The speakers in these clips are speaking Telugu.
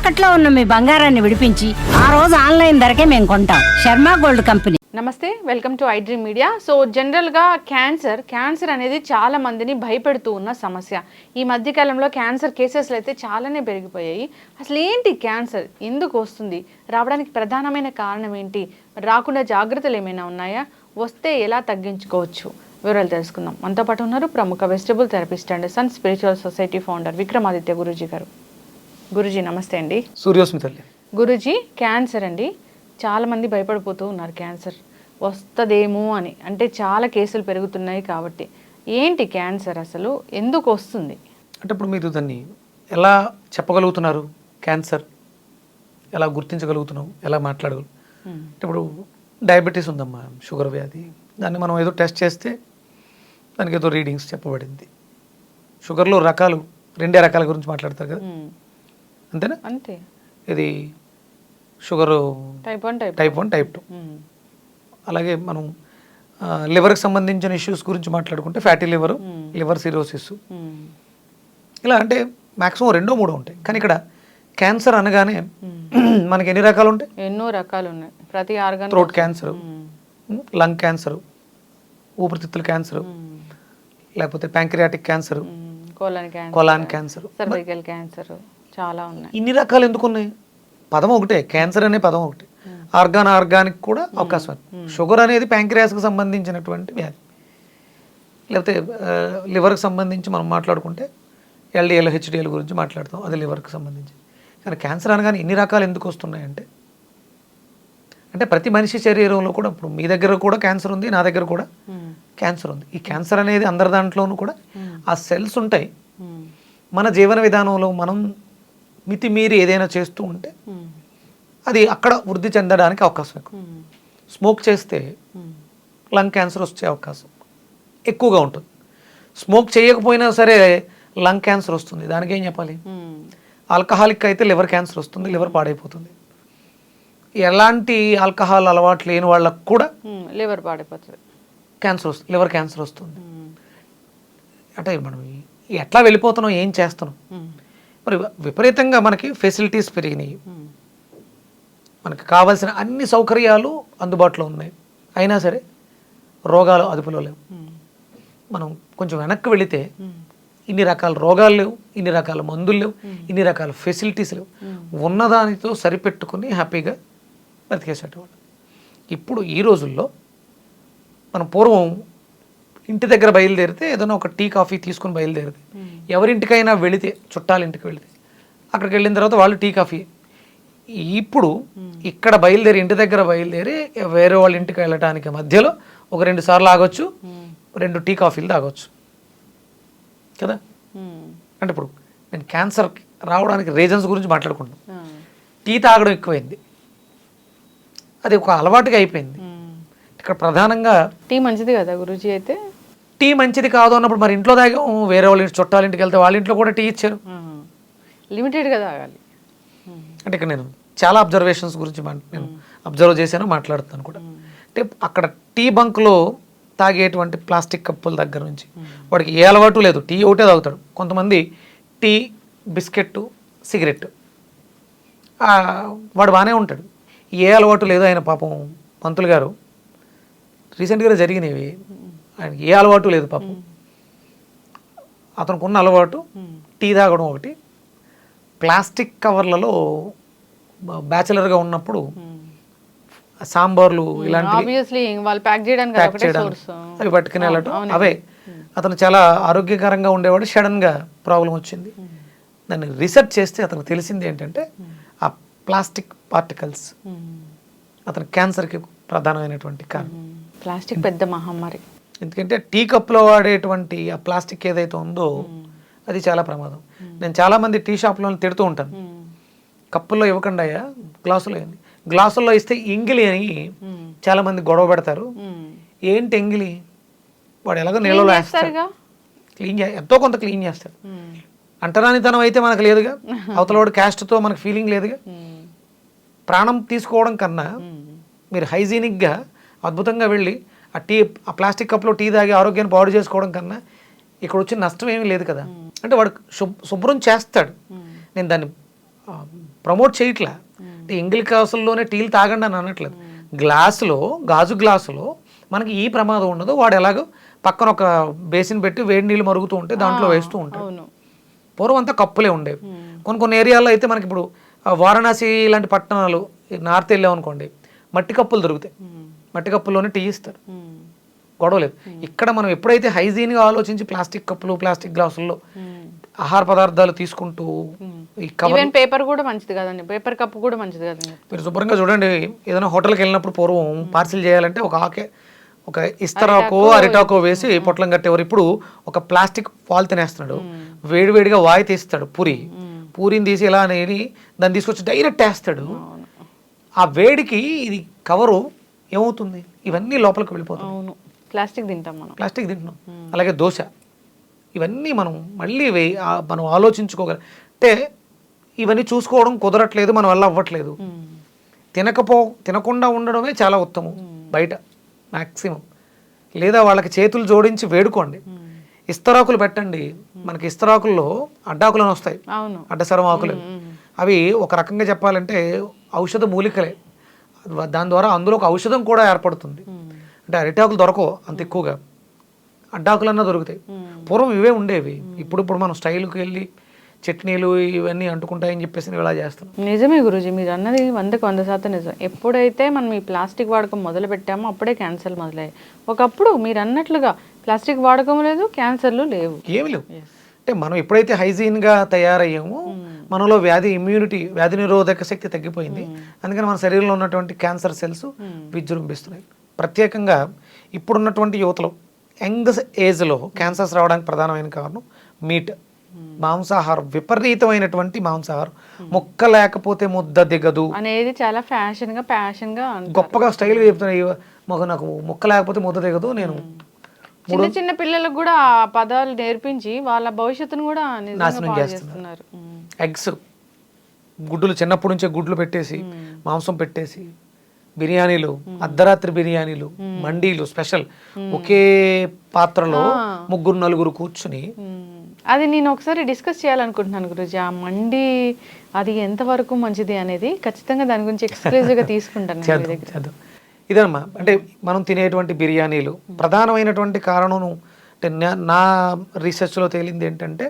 తాకట్లో ఉన్న మీ బంగారాన్ని విడిపించి ఆ రోజు ఆన్లైన్ ధరకే మేము కొంటాం. Sharma gold company. నమస్తే, welcome to iDream media. So జనరల్గా క్యాన్సర్ అనేది చాలా మందిని భయపెడుతూ ఉన్న సమస్య. ఈ మధ్యకాలంలో క్యాన్సర్ కేసెస్లు అయితే చాలానే పెరిగిపోయాయి. అసలు ఏంటి క్యాన్సర్, ఎందుకు వస్తుంది, రావడానికి ప్రధానమైన కారణం ఏంటి, రాకుండా జాగ్రత్తలు ఏమైనా ఉన్నాయా, వస్తే ఎలా తగ్గించుకోవచ్చు, వివరాలు తెలుసుకుందాం. మనతో పాటు ఉన్నారు ప్రముఖ vegetable therapist and sun spiritual society founder Vikramaditya Guruji గారు. గురూజీ నమస్తే అండి. సూర్యోస్మి తల్లి. గురూజీ, క్యాన్సర్ అండి, చాలామంది భయపడిపోతూ ఉన్నారు క్యాన్సర్ వస్తుందేమో అని. అంటే చాలా కేసులు పెరుగుతున్నాయి కాబట్టి ఏంటి క్యాన్సర్, అసలు ఎందుకు వస్తుంది? అంటే ఇప్పుడు మీరు దాన్ని ఎలా చెప్పగలుగుతున్నారు, క్యాన్సర్ ఎలా గుర్తించగలుగుతున్నాం, ఎలా మాట్లాడగలం? అంటే ఇప్పుడు డయాబెటీస్ ఉందమ్మా, షుగర్ వ్యాధి, దాన్ని మనం ఏదో టెస్ట్ చేస్తే దానికి ఏదో రీడింగ్స్ చెప్పబడింది. షుగర్లో రకాలు, 2 రకాల గురించి మాట్లాడతారు కదా, అంతేనా? అంతే. ఇది షుగరు టైప్ 1 టైప్ 2. అలాగే మనం లివర్కి సంబంధించిన ఇష్యూస్ గురించి మాట్లాడుకుంటే ఫ్యాటీ లివర్ సిరోసిస్, ఇలా అంటే మ్యాక్సిమం 2-3 ఉంటాయి. కానీ ఇక్కడ క్యాన్సర్ అనగానే మనకి ఎన్ని రకాలు ఉంటాయి? ఎన్నో రకాలు ఉన్నాయి. ప్రతి organ, throat cancer, lung cancer, ఊపిరితిత్తుల క్యాన్సర్, లేకపోతే pancreatic cancer, colon cancer, cervical cancer, చాలా ఉన్నాయి. ఇన్ని రకాలు ఎందుకు ఉన్నాయి? పదం ఒకటే, క్యాన్సర్ అనే పదం ఒకటే. ఆర్గానిక్ కూడా అవకాశం. షుగర్ అనేది ప్యాంక్రియాస్కి సంబంధించినటువంటి వ్యాధి. లేకపోతే లివర్కి సంబంధించి మనం మాట్లాడుకుంటే LDL HDL గురించి మాట్లాడతాం, అది లివర్కి సంబంధించి. కానీ క్యాన్సర్ అనగానే ఇన్ని రకాలు ఎందుకు వస్తున్నాయంటే, అంటే ప్రతి మనిషి శరీరంలో కూడా, ఇప్పుడు మీ దగ్గర కూడా క్యాన్సర్ ఉంది, నా దగ్గర కూడా క్యాన్సర్ ఉంది. ఈ క్యాన్సర్ అనేది అందరి దాంట్లోనూ కూడా ఆ సెల్స్ ఉంటాయి. మన జీవన విధానంలో మనం మితిమీరి ఏదైనా చేస్తూ ఉంటే అది అక్కడ వృద్ధి చెందడానికి అవకాశం ఎక్కువ. స్మోక్ చేస్తే లంగ్ క్యాన్సర్ వచ్చే అవకాశం ఎక్కువగా ఉంటుంది. స్మోక్ చేయకపోయినా సరే లంగ్ క్యాన్సర్ వస్తుంది. దానికి ఏం చెప్పాలి? ఆల్కహాలిక్ అయితే లివర్ క్యాన్సర్ వస్తుంది, లివర్ పాడైపోతుంది. ఎలాంటి ఆల్కహాల్ అలవాటు లేని వాళ్ళకు కూడా లివర్ పాడైపోతుంది, క్యాన్సర్ వస్తుంది, లివర్ క్యాన్సర్ వస్తుంది. అంటే మనం ఎట్లా వెళ్ళిపోతున్నాం, ఏం చేస్తున్నాం? మరి విపరీతంగా మనకి ఫెసిలిటీస్ పెరిగినాయి, మనకు కావాల్సిన అన్ని సౌకర్యాలు అందుబాటులో ఉన్నాయి, అయినా సరే రోగాలు అదుపులో లేవు. మనం కొంచెం వెనక్కి వెళితే ఇన్ని రకాల రోగాలు లేవు, ఇన్ని రకాల మందులు లేవు, ఇన్ని రకాల ఫెసిలిటీస్ లేవు. ఉన్నదానితో సరిపెట్టుకుని హ్యాపీగా బతికేసేటవాళ్ళు. ఇప్పుడు ఈ రోజుల్లో మనం పూర్వం ఇంటి దగ్గర బయలుదేరితే ఏదైనా ఒక టీ కాఫీ తీసుకుని బయలుదేరితే, ఎవరింటికైనా వెళితే, చుట్టాలింటికి వెళితే అక్కడికి వెళ్ళిన తర్వాత వాళ్ళు టీ కాఫీ. ఇప్పుడు ఇక్కడ బయలుదేరి, ఇంటి దగ్గర బయలుదేరి వేరే వాళ్ళ ఇంటికి వెళ్ళటానికి మధ్యలో ఒక 2 సార్లు ఆగొచ్చు, 2 టీ కాఫీలు తాగొచ్చు కదా. అంటే ఇప్పుడు నేను క్యాన్సర్ రావడానికి రీజన్స్ గురించి మాట్లాడుకుంటున్నాను. టీ తాగడం ఎక్కువైంది, అది ఒక అలవాటుగా అయిపోయింది. ఇక్కడ ప్రధానంగా టీ మంచిది కదా గురూజీ? అయితే టీ మంచిది కాదు అన్నప్పుడు మరి ఇంట్లో తాగాం, వేరే వాళ్ళ చుట్టాలింటికి వెళ్తే వాళ్ళ ఇంట్లో కూడా టీ ఇచ్చారు, లిమిటెడ్గా తాగాలి. అంటే ఇక్కడ నేను చాలా అబ్జర్వేషన్స్ గురించి నేను అబ్జర్వ్ చేశాను, మాట్లాడుతాను కూడా. అంటే అక్కడ టీ బంక్లో తాగేటువంటి ప్లాస్టిక్ కప్పుల దగ్గర నుంచి వాడికి ఏ అలవాటు లేదు, టీ ఒకటే తాగుతాడు. కొంతమంది టీ, బిస్కెట్, సిగరెట్, వాడు బాగానే ఉంటాడు, ఏ అలవాటు లేదు. ఆయన పాపం పంతులు గారు రీసెంట్గా జరిగినవి, ఆయనకి ఏ అలవాటు లేదు పాపం. అతనికి ఉన్న అలవాటు టీ తాగడం ఒకటి. ప్లాస్టిక్ కవర్లలో బ్యాచిలర్గా ఉన్నప్పుడు సాంబార్లు ఇలాంటివి ప్యాక్ చేయడం, అవి పట్టుకుని వెళ్ళటం, అవే. అతను చాలా ఆరోగ్యకరంగా ఉండేవాడు, సడన్గా ప్రాబ్లం వచ్చింది. దాన్ని రీసెర్చ్ చేస్తే అతనికి తెలిసింది ఏంటంటే ఆ ప్లాస్టిక్ పార్టికల్స్ అతని క్యాన్సర్కి ప్రధానమైనటువంటి కారణం. ప్లాస్టిక్ పెద్ద మహమ్మారి. ఎందుకంటే టీ కప్లో వాడేటువంటి ఆ ప్లాస్టిక్ ఏదైతే ఉందో అది చాలా ప్రమాదం. నేను చాలామంది టీ షాప్లో తిడుతూ ఉంటాను, కప్పుల్లో ఇవ్వకుండా అయ్యా, గ్లాసులో ఏంది, గ్లాసుల్లో ఇస్తే ఎంగిలి అని చాలామంది గొడవ పెడతారు. ఏంటి ఎంగిలి? వాడు ఎలాగో నీళ్ళలో వేస్తాడు, ఎంతో కొంత క్లీన్ చేస్తాడు. అంటరానితనం అయితే మనకు లేదుగా, అవతల వాడు క్యాస్ట్తో మనకు ఫీలింగ్ లేదుగా. ప్రాణం తీసుకోవడం కన్నా మీరు హైజీనిక్గా అద్భుతంగా వెళ్ళి ఆ ప్లాస్టిక్ కప్లో టీ తాగి ఆరోగ్యాన్ని పాడు చేసుకోవడం కన్నా ఇక్కడ వచ్చిన నష్టం ఏమీ లేదు కదా. అంటే వాడు శుభ్రం చేస్తాడు. నేను దాన్ని ప్రమోట్ చేయట్లా. అంటే ఇంగిల్ గ్లాసుల్లోనే టీలు తాగండి అని అనట్లేదు. గ్లాసులో, గాజు గ్లాసులో మనకి ఈ ప్రమాదం ఉండదు. వాడు ఎలాగో పక్కన ఒక బేసిన్ పెట్టి వేడి నీళ్ళు మరుగుతూ ఉంటే దాంట్లో వేస్తూ ఉంటాడు. అవును. పూర్వం అంతా కప్పులే ఉండేవి. కొన్ని ఏరియాల్లో అయితే మనకి ఇప్పుడు వారణాసి లాంటి పట్టణాలు నార్త్ వెళ్ళామనుకోండి, మట్టి కప్పులు దొరుకుతాయి. మట్టి కప్పుల్లోనే టీ ఇస్తారు, గొడవ లేదు. ఇక్కడ మనం ఎప్పుడైతే హైజీన్గా ఆలోచించి ప్లాస్టిక్ కప్పులు, ప్లాస్టిక్ గ్లాసుల్లో ఆహార పదార్థాలు తీసుకుంటూ ఈ కవర్, ఈవెన్ పేపర్ కూడా మంచిది కదండి, పేపర్ కప్ కూడా మంచిది కదండి. మీరు శుభ్రంగా చూడండి, ఏదైనా హోటల్కి వెళ్ళినప్పుడు పూర్వం పార్సిల్ చేయాలంటే ఒక ఇస్తరాకో అరిటాకో వేసి పొట్లం కట్టేవారు. ఇప్పుడు ఒక ప్లాస్టిక్ పాలు తినేస్తున్నాడు, వేడివేడిగా వాయి తీస్తాడు, పూరిని తీసి ఇలా అనేది దాన్ని తీసుకొచ్చి డైరెక్ట్ వేస్తాడు. ఆ వేడికి ఇది కవరు ఏమవుతుంది, ఇవన్నీ లోపలికి వెళ్ళిపోతాయి. అవును, ప్లాస్టిక్ తింటాం మనం, ప్లాస్టిక్ తింటున్నాం. అలాగే దోశ, ఇవన్నీ మనం మళ్ళీ మనం ఆలోచించుకోగల అంటే ఇవన్నీ చూసుకోవడం కుదరట్లేదు, మన వల్ల అవ్వట్లేదు. తినకుండా ఉండడమే చాలా ఉత్తమం బయట మ్యాక్సిమం. లేదా వాళ్ళకి చేతులు జోడించి వేడుకోండి, ఇస్తరాకులు పెట్టండి. మనకి ఇస్తరాకుల్లో అడ్డాకులను వస్తాయి, అడ్డసరం ఆకులు. అవి ఒక రకంగా చెప్పాలంటే ఔషధ మూలికలే. దాని ద్వారా అందులో ఒక ఔషధం కూడా ఏర్పడుతుంది. అంటే అరిటాకులు దొరకవు అంత ఎక్కువగా, అడ్డాకులన్నా దొరుకుతాయి. పూర్వం ఇవే ఉండేవి. ఇప్పుడు మనం స్టైల్కి వెళ్ళి చట్నీలు ఇవన్నీ అంటుకుంటాయని చెప్పేసి ఇలా చేస్తున్నాం. నిజమే గురూజీ, మీరు అన్నది 100% నిజం. ఎప్పుడైతే మనం ఈ ప్లాస్టిక్ వాడకం మొదలు పెట్టామో అప్పుడే క్యాన్సర్లు మొదలయ్యాయి. ఒకప్పుడు మీరు అన్నట్లుగా ప్లాస్టిక్ వాడకం లేదు, క్యాన్సర్లు లేవు, ఏమి లేవు. అంటే మనం ఎప్పుడైతే హైజీన్గా తయారయ్యామో మనలో వ్యాధి నిరోధక శక్తి తగ్గిపోయింది. అందుకని మన శరీరంలో ఉన్నటువంటి క్యాన్సర్ సెల్స్ విజృంభిస్తున్నాయి. ప్రత్యేకంగా ఇప్పుడున్నటువంటి యువతలో యంగ్ ఏజ్లో క్యాన్సర్స్ రావడానికి ప్రధానమైన కారణం మీట్, మాంసాహారం, విపరీతమైనటువంటి మాంసాహారం. ముక్క లేకపోతే ముద్ద దిగదు అనేది చాలా ప్యాషన్గా గొప్పగా స్టైల్గా చెప్తున్నాయి. నాకు ముక్క లేకపోతే ముద్ద దిగదు. నేను చిన్న పిల్లలకు కూడా ఆ పదాలు నేర్పించి వాళ్ళ భవిష్యత్తును కూడా నాశనం చేస్తున్నారు. ఎగ్స్, గుడ్డులు, చిన్నప్పటి నుంచే గుడ్లు పెట్టేసి మాంసం పెట్టేసి బిర్యానీలు, అర్ధరాత్రి బిర్యానీలు, మండీలు స్పెషల్, ఒకే పాత్రలో 3-4 కూర్చుని. అది నేను ఒకసారి డిస్కస్ చేయాలనుకుంటున్నాను గురూజీ, ఆ మండి అది ఎంతవరకు మంచిది అనేది. ఖచ్చితంగా దాని గురించి ఎక్స్క్లూజివ్గా తీసుకుంటాను. ఇదమ్మా, అంటే మనం తినేటువంటి బిర్యానీలు ప్రధానమైనటువంటి కారణం అంటే నా రీసెర్చ్లో తేలింది ఏంటంటే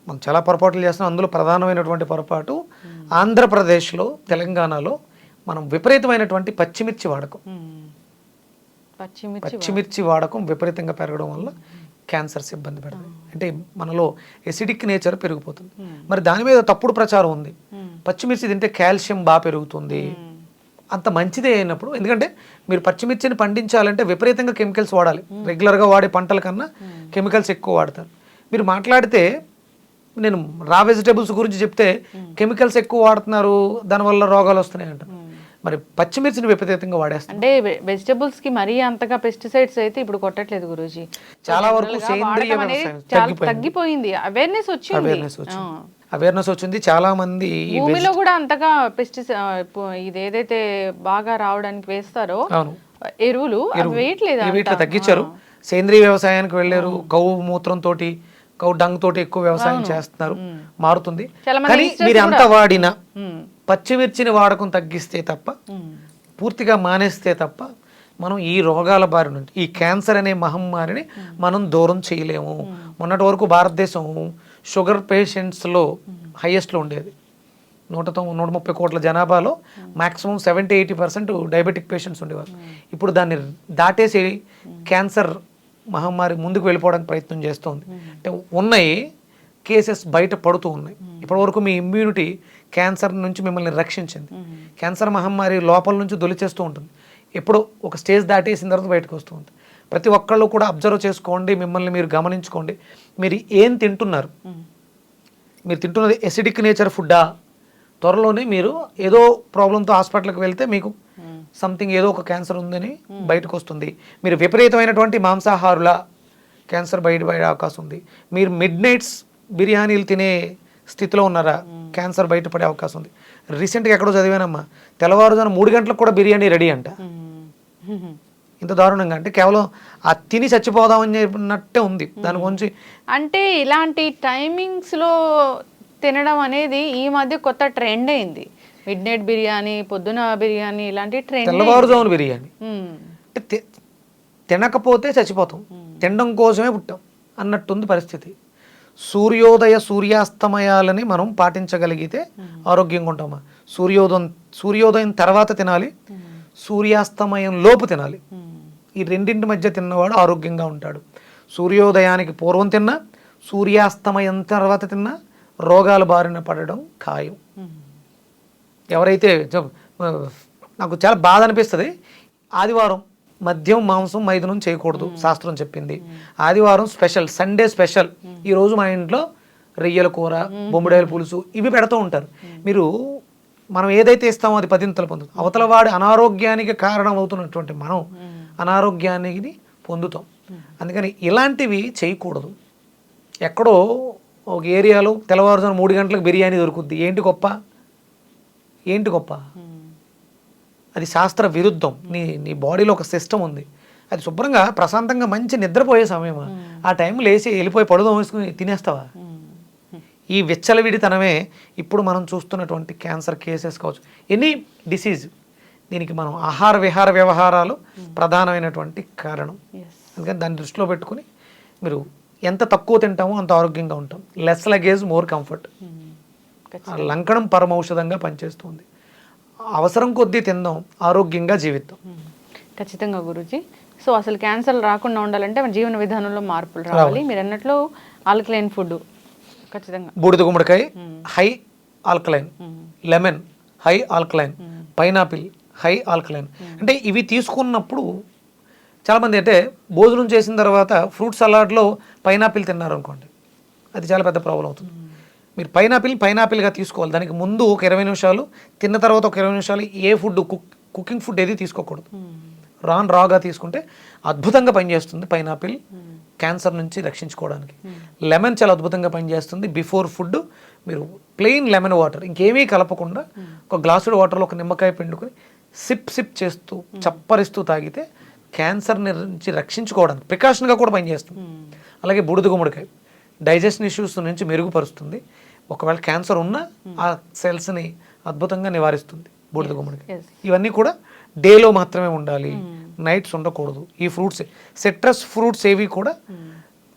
మనం చాలా పొరపాట్లు చేస్తున్నాం. అందులో ప్రధానమైనటువంటి పొరపాటు ఆంధ్రప్రదేశ్లో, తెలంగాణలో మనం విపరీతమైనటువంటి పచ్చిమిర్చి వాడకం విపరీతంగా పెరగడం వల్ల క్యాన్సర్స్ ఇబ్బంది పెడతాయి. అంటే మనలో ఎసిడిక్ నేచర్ పెరిగిపోతుంది. మరి దాని మీద తప్పుడు ప్రచారం ఉంది, పచ్చిమిర్చి తింటే కాల్షియం బాగా పెరుగుతుంది. అంత మంచిదే అయినప్పుడు, ఎందుకంటే మీరు పచ్చిమిర్చిని పండించాలంటే విపరీతంగా కెమికల్స్ వాడాలి. రెగ్యులర్గా వాడే పంటల కన్నా కెమికల్స్ ఎక్కువ వాడతారు. మీరు మాట్లాడితే నేను రా వెజిటేబుల్స్ గురించి చెప్తే కెమికల్స్ ఎక్కువ వాడుతున్నారు, దానివల్ల రోగాలు వస్తున్నాయి అంటారు. మరి పచ్చిమిర్చిని విపరీతంగా వాడేస్తారు. అంటే వెజిటబుల్స్ కి మరీ అంతగా పెస్టిసైడ్స్ అయితే ఇప్పుడు కొట్టట్లేదు గురూజీ, చాలా వరకు సేంద్రియ తగ్గిపోయింది. అవేర్నెస్ వచ్చింది. చాలా మంది భూమిలో కూడా అంతగా ఇది ఏదైతే బాగా రావడానికి వేస్తారో ఎరువులు వేయట్లేదు, తగ్గించారు. సేంద్రియ వ్యవసాయానికి వెళ్ళారు. గౌ మూత్రం తోటి, గౌ డంగ్ తోటి ఎక్కువ వ్యవసాయం చేస్తున్నారు. మారుతుంది. కానీ మీరు అంత వాడిన పచ్చిమిర్చిని వాడకం తగ్గిస్తే తప్ప, పూర్తిగా మానేస్తే తప్ప మనం ఈ రోగాల బారి నుంచి, ఈ క్యాన్సర్ అనే మహమ్మారిని మనం దూరం చేయలేము. మొన్నటి వరకు భారతదేశం షుగర్ పేషెంట్స్లో హైయెస్ట్లో ఉండేది. 130 కోట్ల జనాభాలో మ్యాక్సిమం 70-80% డయాబెటిక్ పేషెంట్స్ ఉండేవారు. ఇప్పుడు దాన్ని దాటేసి క్యాన్సర్ మహమ్మారి ముందుకు వెళ్ళిపోవడానికి ప్రయత్నం చేస్తుంది. అంటే ఉన్నాయి కేసెస్ బయట పడుతూ ఉన్నాయి. ఇప్పటివరకు మీ ఇమ్యూనిటీ క్యాన్సర్ నుంచి మిమ్మల్ని రక్షించింది. క్యాన్సర్ మహమ్మారి లోపల నుంచి దొలిచేస్తూ ఉంటుంది. ఎప్పుడో ఒక స్టేజ్ దాటేసిన తర్వాత బయటకు వస్తూ ఉంటుంది. ప్రతి ఒక్కళ్ళు కూడా అబ్జర్వ్ చేసుకోండి, మిమ్మల్ని మీరు గమనించుకోండి. మీరు ఏం తింటున్నారు, మీరు తింటున్నది ఎసిడిక్ నేచర్ ఫుడ్డా? త్వరలోనే మీరు ఏదో ప్రాబ్లంతో హాస్పిటల్కి వెళ్తే మీకు సంథింగ్ ఏదో ఒక క్యాన్సర్ ఉందని బయటకు వస్తుంది. మీరు విపరీతమైనటువంటి మాంసాహారుల క్యాన్సర్ బయటపడే అవకాశం ఉంది. మీరు మిడ్ నైట్స్ బిర్యానీలు తినే స్థితిలో ఉన్నారా, క్యాన్సర్ బయటపడే అవకాశం ఉంది. రీసెంట్గా ఎక్కడో చదివానమ్మా, తెల్లవారుజామున 3 గంటలకు కూడా బిర్యానీ రెడీ అంట. ఇంత దారుణంగా, అంటే కేవలం ఆ తిని చచ్చిపోదామని చెప్పినట్టే ఉంది. దాని గురించి అంటే ఇలాంటి టైమింగ్స్లో తినడం అనేది ఈ మధ్య కొత్త ట్రెండ్ అయింది. మిడ్ నైట్ బిర్యానీ, పొద్దున బిర్యానీ ఇలాంటి ట్రెండ్. తెల్లవారుజామున బిర్యానీ అంటే తినకపోతే చచ్చిపోతాం, తినడం కోసమే పుట్టాం అన్నట్టుంది పరిస్థితి. సూర్యాస్తమయాలని మనం పాటించగలిగితే ఆరోగ్యంగా ఉంటామా? సూర్యోదయం తర్వాత తినాలి, సూర్యాస్తమయం లోపు తినాలి. ఈ రెండింటి మధ్య తిన్నవాడు ఆరోగ్యంగా ఉంటాడు. సూర్యోదయానికి పూర్వం తిన్నా, సూర్యాస్తమయం తర్వాత తిన్నా రోగాల బారిన పడడం ఖాయం. ఎవరైతే నాకు చాలా బాధ అనిపిస్తుంది, ఆదివారం మద్యం మాంసం మైదనం చేయకూడదు శాస్త్రం చెప్పింది. ఆదివారం స్పెషల్, సండే స్పెషల్. ఈరోజు మా ఇంట్లో రొయ్యల కూర, బొమ్మిడాయల పులుసు ఇవి పెడుతూ ఉంటారు. మీరు మనం ఏదైతే ఇస్తామో అది పదింతలు పొందుతాం. అవతల వాడి అనారోగ్యానికి కారణం అవుతున్నటువంటి మనం అనారోగ్యాన్ని పొందుతాం. అందుకని ఇలాంటివి చేయకూడదు. ఎక్కడో ఒక ఏరియాలో తెల్లవారుజామున 3 గంటలకు బిర్యానీ దొరుకుద్ది. ఏంటి గొప్ప? అది శాస్త్ర విరుద్ధం. నీ బాడీలో ఒక సిస్టమ్ ఉంది, అది శుభ్రంగా ప్రశాంతంగా మంచి నిద్రపోయే సమయమా? ఆ టైం లేచి వెళ్ళిపోయి పడుదాం వేసుకుని తినేస్తావా? ఈ విచ్చలవిడితనమే ఇప్పుడు మనం చూస్తున్నటువంటి క్యాన్సర్ కేసెస్ కావచ్చు, ఎనీ డిసీజ్. దీనికి మనం ఆహార విహార వ్యవహారాలు ప్రధానమైనటువంటి కారణం. అందుకని దాన్ని దృష్టిలో పెట్టుకుని మీరు ఎంత తక్కువ తింటామో అంత ఆరోగ్యంగా ఉంటాం. Less luggage more comfort. లంకణం పరమౌషధంగా పనిచేస్తుంది. అవసరం కొద్దీ తిందాం, ఆరోగ్యంగా జీవిద్దాం. ఖచ్చితంగా గురూజీ. సో అసలు క్యాన్సర్ రాకుండా ఉండాలంటే మన జీవన విధానంలో మార్పులు రావాలి. మీరు అన్నట్లు ఆల్కలైన్ ఫుడ్ ఖచ్చితంగా. బూడిద గుమ్మడికాయ high alkaline, lemon high alkaline, pineapple high alkaline. అంటే ఇవి తీసుకున్నప్పుడు చాలామంది అంటే భోజనం చేసిన తర్వాత ఫ్రూట్ సలాడ్లో పైనాపిల్ తిన్నారు అనుకోండి, అది చాలా పెద్ద ప్రాబ్లం అవుతుంది. మీరు పైనాపిల్గా తీసుకోవాలి. దానికి ముందు ఒక 20 నిమిషాలు, తిన్న తర్వాత ఒక 20 నిమిషాలు ఏ ఫుడ్ కుకింగ్ ఫుడ్ ఏది తీసుకోకూడదు. రాగా తీసుకుంటే అద్భుతంగా పనిచేస్తుంది పైనాపిల్ క్యాన్సర్ నుంచి రక్షించుకోవడానికి. లెమన్ చాలా అద్భుతంగా పనిచేస్తుంది. బిఫోర్ ఫుడ్ మీరు ప్లెయిన్ లెమన్ వాటర్, ఇంకేమీ కలపకుండా ఒక గ్లాసుడు వాటర్లో ఒక నిమ్మకాయ పిండుకొని సిప్ చేస్తూ చప్పరిస్తూ తాగితే క్యాన్సర్ నుంచి రక్షించుకోవడానికి ప్రికాషన్గా కూడా పనిచేస్తుంది. అలాగే బూడిద గుమ్మడికాయ డైజెషన్ ఇష్యూస్ నుంచి మెరుగుపరుస్తుంది. ఒకవేళ క్యాన్సర్ ఉన్నా ఆ సెల్స్ని అద్భుతంగా నివారిస్తుంది బూడిద గుమ్మడికాయ. ఇవన్నీ కూడా డేలో మాత్రమే ఉండాలి, నైట్స్ ఉండకూడదు. ఈ ఫ్రూట్స్, సిట్రస్ ఫ్రూట్స్ ఏవి కూడా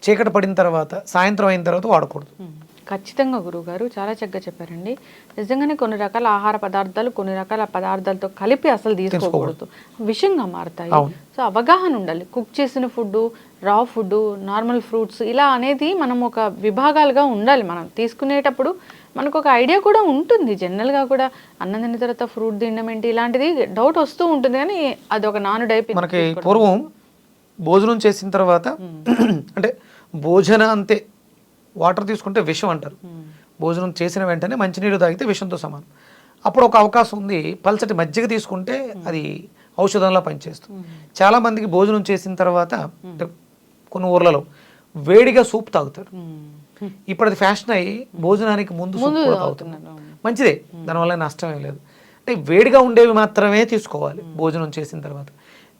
చీకటి పడిన తర్వాత, సాయంత్రం అయిన తర్వాత వాడకూడదు. ఖచ్చితంగా గురువుగారు చాలా చక్కగా చెప్పారండి. నిజంగానే కొన్ని రకాల ఆహార పదార్థాలు కొన్ని రకాల పదార్థాలతో కలిపి అసలు తీసుకోకూడదు, విషంగా మారుతాయి. సో అవగాహన ఉండాలి. కుక్ చేసిన ఫుడ్, రా ఫుడ్, నార్మల్ ఫ్రూట్స్ ఇలా అనేది మనం ఒక విభాగాలుగా ఉండాలి. మనం తీసుకునేటప్పుడు మనకు ఒక ఐడియా కూడా ఉంటుంది. జనరల్గా కూడా అన్నం తిన్న తర్వాత ఫ్రూట్ తినడం ఏంటి ఇలాంటిది డౌట్ వస్తూ ఉంటుంది, కానీ అది ఒక నానుడైపోయింది. మనకి పూర్వం భోజనం చేసిన తర్వాత అంటే భోజన అంతే వాటర్ తీసుకుంటే విషం అంటారు. భోజనం చేసిన వెంటనే మంచినీరు తాగితే విషంతో సమానం. అప్పుడు ఒక అవకాశం ఉంది, పల్చటి మజ్జిగ తీసుకుంటే అది ఔషధంలా పనిచేస్తుంది. చాలామందికి భోజనం చేసిన తర్వాత కొన్ని ఊర్లలో వేడిగా సూప్ తాగుతారు. ఇప్పుడు అది ఫ్యాషన్ అయ్యి భోజనానికి ముందు సూప్ కూడా తాగుతున్నారు. మంచిదే, దానివల్ల నష్టం ఏం లేదు. అంటే వేడిగా ఉండేవి మాత్రమే తీసుకోవాలి భోజనం చేసిన తర్వాత.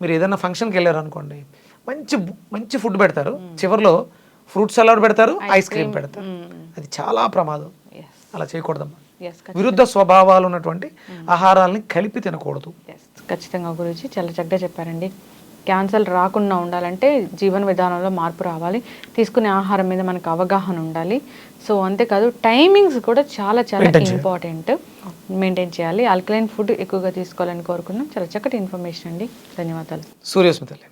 మీరు ఏదైనా ఫంక్షన్కి వెళ్ళారు అనుకోండి, మంచి ఫుడ్ పెడతారు, చివరిలో ఫ్రూట్ సలాడ్ పెడతారు, ఐస్ క్రీమ్ పెడతారు. అది చాలా ప్రమాదం, అలా చేయకూడదమ్మా. విరుద్ధ స్వభావాలు ఉన్నటువంటి ఆహారాలని కలిపి తినకూడదు. ఖచ్చితంగా గురించి చాలా చక్కగా చెప్పారండి. క్యాన్సర్ రాకుండా ఉండాలంటే జీవన విధానంలో మార్పు రావాలి, తీసుకునే ఆహారం మీద మనకు అవగాహన ఉండాలి. సో అంతేకాదు టైమింగ్స్ కూడా చాలా ఇంపార్టెంట్, మెయింటైన్ చేయాలి. ఆల్కలైన్ ఫుడ్ ఎక్కువగా తీసుకోవాలని కోరుకున్నాం. చాలా చక్కటి ఇన్ఫర్మేషన్ అండి, ధన్యవాదాలు. సూర్యస్మితలే.